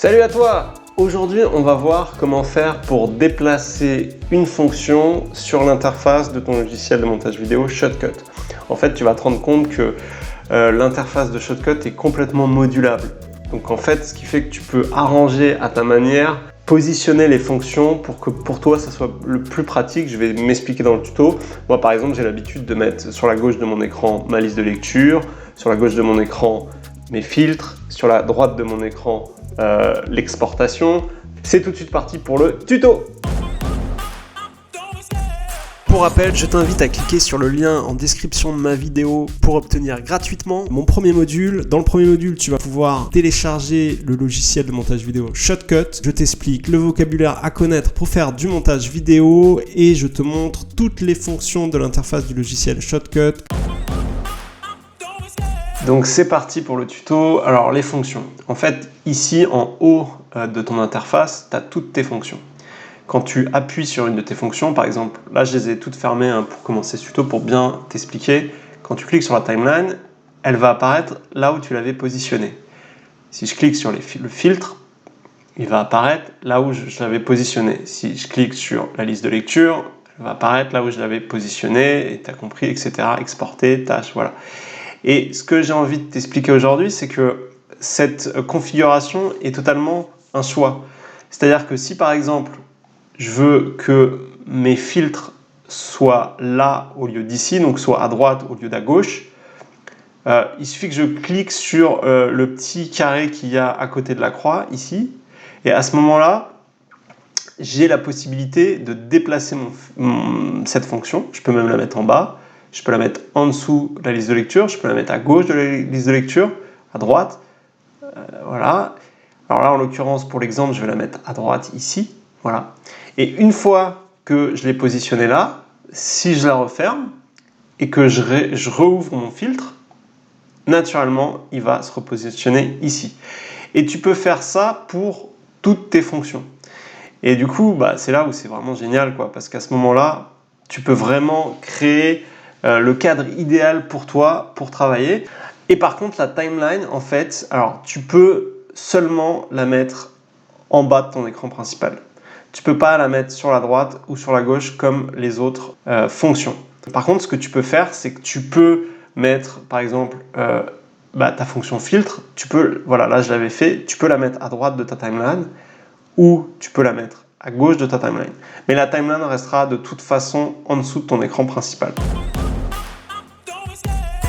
Salut à toi! Aujourd'hui, on va voir comment faire pour déplacer une fonction sur l'interface de ton logiciel de montage vidéo Shotcut. En fait, tu vas te rendre compte que l'interface de Shotcut est complètement modulable. Donc en fait, ce qui fait que tu peux arranger à ta manière, positionner les fonctions pour que pour toi, ça soit le plus pratique. Je vais m'expliquer dans le tuto. Moi, par exemple, j'ai l'habitude de mettre sur la gauche de mon écran ma liste de lecture, sur la gauche de mon écran mes filtres, sur la droite de mon écran l'exportation. C'est tout de suite parti pour le tuto. Pour rappel, je t'invite à cliquer sur le lien en description de ma vidéo pour obtenir gratuitement mon premier module. Dans le premier module, tu vas pouvoir télécharger le logiciel de montage vidéo Shotcut. Je t'explique le vocabulaire à connaître pour faire du montage vidéo et je te montre toutes les fonctions de l'interface du logiciel Shotcut. Donc c'est parti pour le tuto. Alors les fonctions. En fait, ici en haut de ton interface, tu as toutes tes fonctions. Quand tu appuies sur une de tes fonctions, par exemple, là je les ai toutes fermées pour commencer ce tuto pour bien t'expliquer. Quand tu cliques sur la timeline, elle va apparaître là où tu l'avais positionnée. Si je clique sur le filtre, il va apparaître là où je l'avais positionné. Si je clique sur la liste de lecture, elle va apparaître là où je l'avais positionné, et tu as compris, etc. Exporter, tâche, voilà. Et ce que j'ai envie de t'expliquer aujourd'hui, c'est que cette configuration est totalement un choix. C'est-à-dire que si par exemple, je veux que mes filtres soient là au lieu d'ici, donc soit à droite au lieu d'à gauche, il suffit que je clique sur le petit carré qu'il y a à côté de la croix, ici, et à ce moment-là, j'ai la possibilité de déplacer cette fonction. Je peux même la mettre en bas. Je peux la mettre en dessous de la liste de lecture, je peux la mettre à gauche de la liste de lecture, à droite, voilà. Alors là, en l'occurrence, pour l'exemple, je vais la mettre à droite ici, voilà. Et une fois que je l'ai positionnée là, si je la referme et que je rouvre mon filtre, naturellement, il va se repositionner ici. Et tu peux faire ça pour toutes tes fonctions. Et du coup, c'est là où c'est vraiment génial, quoi, parce qu'à ce moment-là, tu peux vraiment créer le cadre idéal pour toi pour travailler. Et par contre, la timeline, en fait, alors tu peux seulement la mettre en bas de ton écran principal. Tu peux pas la mettre sur la droite ou sur la gauche comme les autres fonctions. Par contre, ce que tu peux faire, c'est que tu peux mettre, par exemple, ta fonction filtre. Tu peux, voilà, là je l'avais fait, tu peux la mettre à droite de ta timeline ou tu peux la mettre à gauche de ta timeline. Mais la timeline restera de toute façon en dessous de ton écran principal.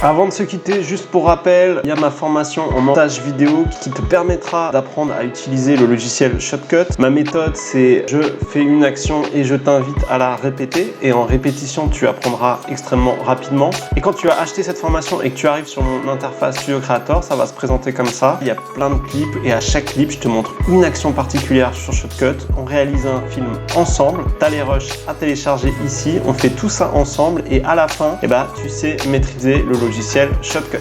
Avant de se quitter, juste pour rappel, il y a ma formation en montage vidéo qui te permettra d'apprendre à utiliser le logiciel Shotcut. Ma méthode, c'est je fais une action et je t'invite à la répéter. Et en répétition, tu apprendras extrêmement rapidement. Et quand tu as acheté cette formation et que tu arrives sur mon interface Studio Creator, ça va se présenter comme ça. Il y a plein de clips et à chaque clip, je te montre une action particulière sur Shotcut. On réalise un film ensemble. Tu as les rushs à télécharger ici. On fait tout ça ensemble et à la fin, tu sais maîtriser le logiciel Shotcut.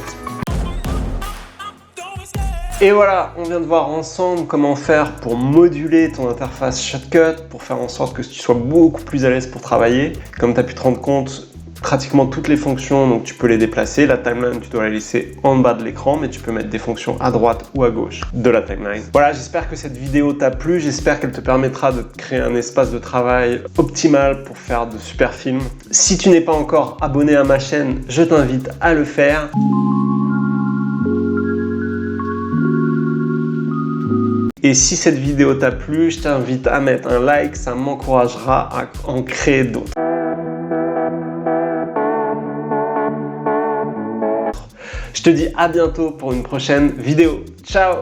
Et voilà, on vient de voir ensemble comment faire pour moduler ton interface Shotcut, pour faire en sorte que tu sois beaucoup plus à l'aise pour travailler. Comme tu as pu te rendre compte, pratiquement toutes les fonctions, donc tu peux les déplacer. La timeline, tu dois la laisser en bas de l'écran, mais tu peux mettre des fonctions à droite ou à gauche de la timeline. Voilà, j'espère que cette vidéo t'a plu, j'espère qu'elle te permettra de créer un espace de travail optimal pour faire de super films. Si tu n'es pas encore abonné à ma chaîne, je t'invite à le faire. Et si cette vidéo t'a plu, je t'invite à mettre un like, ça m'encouragera à en créer d'autres. Je te dis à bientôt pour une prochaine vidéo. Ciao!